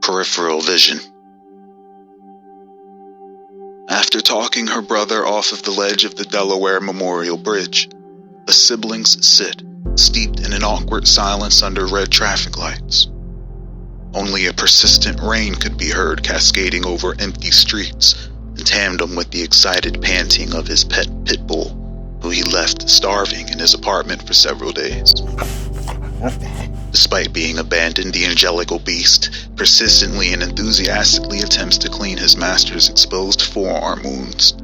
peripheral vision. After talking her brother off of the ledge of the Delaware Memorial Bridge, the siblings sit, steeped in an awkward silence under red traffic lights. Only a persistent rain could be heard cascading over empty streets in tandem with the excited panting of his pet pit bull, who he left starving in his apartment for several days. Despite being abandoned, the angelical beast persistently and enthusiastically attempts to clean his master's exposed forearm wounds,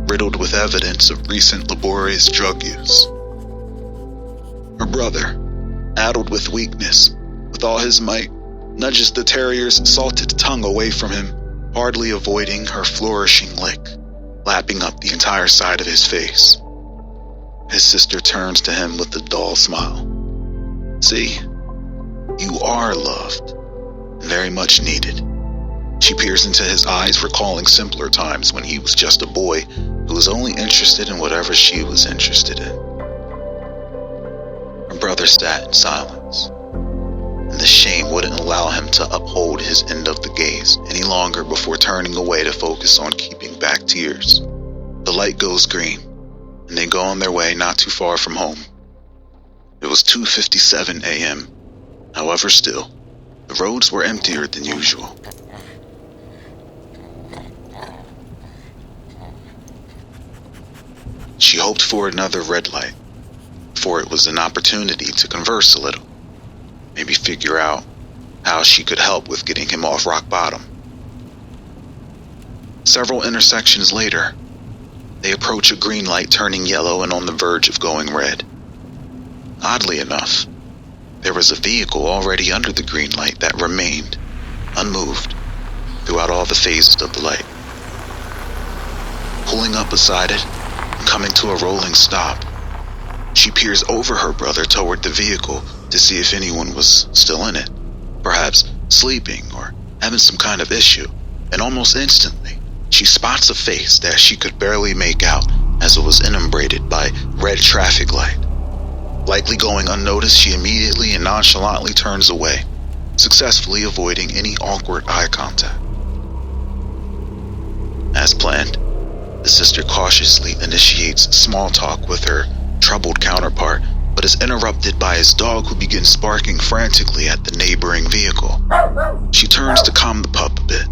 riddled with evidence of recent laborious drug use. Her brother, addled with weakness, with all his might, nudges the terrier's salted tongue away from him, hardly avoiding her flourishing lick, lapping up the entire side of his face. His sister turns to him with a dull smile. "See, you are loved, and very much needed." She peers into his eyes, recalling simpler times when he was just a boy who was only interested in whatever she was interested in. Her brother sat in silence, and the shame wouldn't allow him to uphold his end of the gaze any longer before turning away to focus on keeping back tears. The light goes green, and they go on their way not too far from home. It was 2:57 a.m. However, still, the roads were emptier than usual. She hoped for another red light, for it was an opportunity to converse a little, maybe figure out how she could help with getting him off rock bottom. Several intersections later, they approach a green light turning yellow and on the verge of going red. Oddly enough, there was a vehicle already under the green light that remained unmoved throughout all the phases of the light. Pulling up beside it and coming to a rolling stop, she peers over her brother toward the vehicle to see if anyone was still in it, perhaps sleeping or having some kind of issue, and almost instantly, she spots a face that she could barely make out as it was enumerated by red traffic light. Likely going unnoticed, she immediately and nonchalantly turns away, successfully avoiding any awkward eye contact. As planned, the sister cautiously initiates small talk with her troubled counterpart, but is interrupted by his dog, who begins barking frantically at the neighboring vehicle. She turns to calm the pup a bit,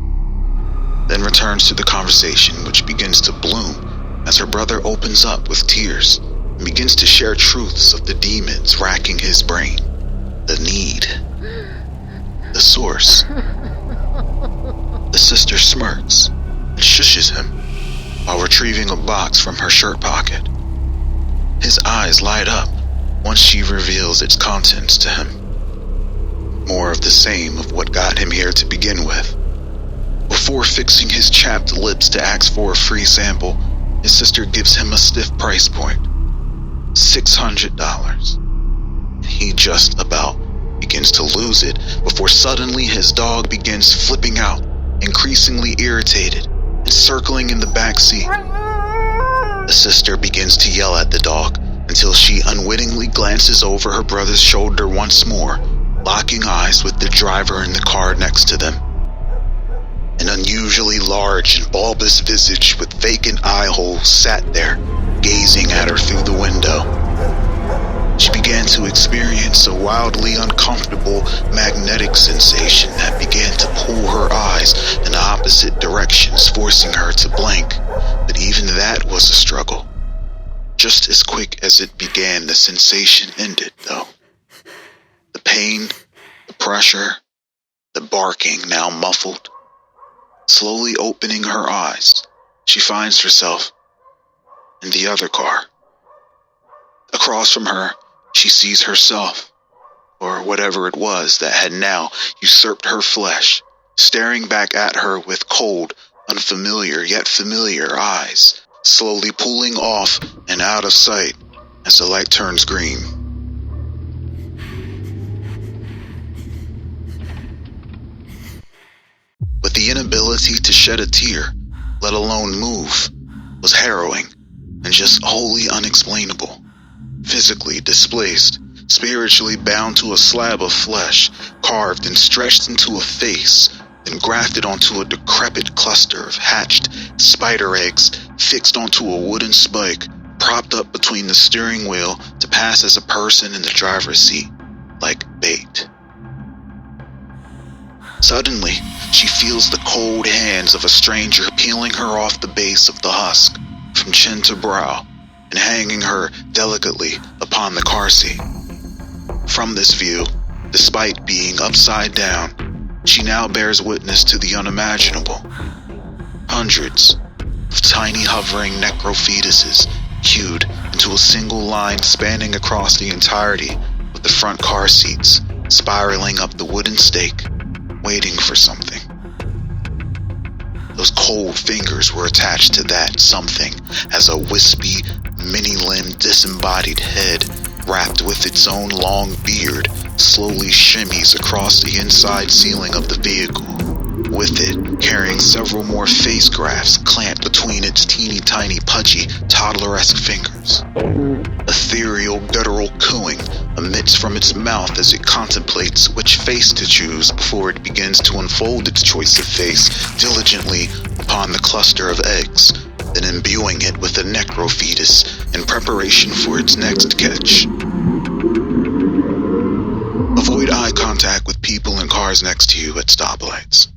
then returns to the conversation, which begins to bloom as her brother opens up with tears and begins to share truths of the demons racking his brain, the need, the source. The sister smirks and shushes him while retrieving a box from her shirt pocket. His eyes light up once she reveals its contents to him. More of the same of what got him here to begin with. Before fixing his chapped lips to ask for a free sample, his sister gives him a stiff price point, $600. He just about begins to lose it before suddenly his dog begins flipping out, increasingly irritated and circling in the back seat. The sister begins to yell at the dog until she unwittingly glances over her brother's shoulder once more, locking eyes with the driver in the car next to them. An unusually large and bulbous visage with vacant eye holes sat there, gazing at her through the window. She began to experience a wildly uncomfortable magnetic sensation that began to pull her eyes in opposite directions, forcing her to blink. But even that was a struggle. Just as quick as it began, the sensation ended, though. The pain, the pressure, the barking now muffled. Slowly opening her eyes, she finds herself in the other car. Across from her, she sees herself, or whatever it was that had now usurped her flesh, staring back at her with cold, unfamiliar yet familiar eyes, slowly pulling off and out of sight as the light turns green. But the inability to shed a tear, let alone move, was harrowing and just wholly unexplainable. Physically displaced, spiritually bound to a slab of flesh, carved and stretched into a face then grafted onto a decrepit cluster of hatched spider eggs fixed onto a wooden spike propped up between the steering wheel to pass as a person in the driver's seat, like bait. Suddenly, she feels the cold hands of a stranger peeling her off the base of the husk, from chin to brow, and hanging her delicately upon the car seat. From this view, despite being upside down, she now bears witness to the unimaginable. Hundreds of tiny hovering necro-fetuses queued into a single line spanning across the entirety of the front car seats, spiraling up the wooden stake, waiting for something. Those cold fingers were attached to that something as a wispy, many-limbed, disembodied head wrapped with its own long beard slowly shimmies across the inside ceiling of the vehicle, with it carrying several more face grafts clamped between its teeny tiny pudgy toddler-esque fingers. Ethereal guttural cooing emits from its mouth as it contemplates which face to choose before it begins to unfold its choice of face diligently upon the cluster of eggs, then imbuing it with a necro-fetus in preparation for its next catch. Avoid eye contact with people in cars next to you at stoplights.